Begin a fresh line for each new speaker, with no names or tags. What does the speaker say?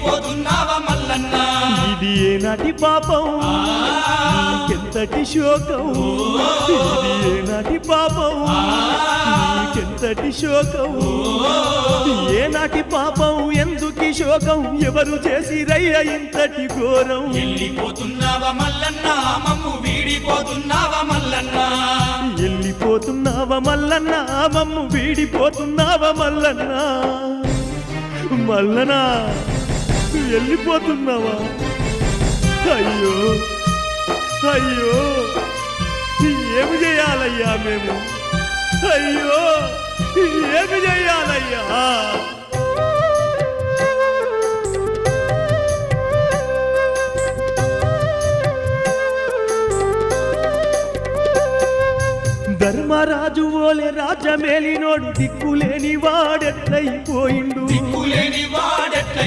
వీడిపోతున్నావా మల్లన్న
ఇది ఏనాటి పాపం నీకెంతటి శోకం ఇది ఏనాటి పాపం నీకెంతటి శోకం ఏనాటి పాపం ఎందుకి శోకం ఎవరు చేసిరయ్య ఇంతటి ఘోరం
వెళ్ళిపోతున్నావా మల్లన్న మమ్ము వీడిపోతున్నావా మల్లన్న
వెళ్ళిపోతున్నావా మల్లన్న మమ్ము వీడిపోతున్నావా మల్లన్న మల్లనా వెళ్ళిపోతున్నావా అయ్యో అయ్యో ఏమి చేయాలయ్యా మేము అయ్యో ఏమి చేయాలయ్యా ధర్మరాజు ఓలే రాజమేలినోడు దిక్కులేని వాడెట్లయిపోయిండు
దిక్కులేని వాడెట్ల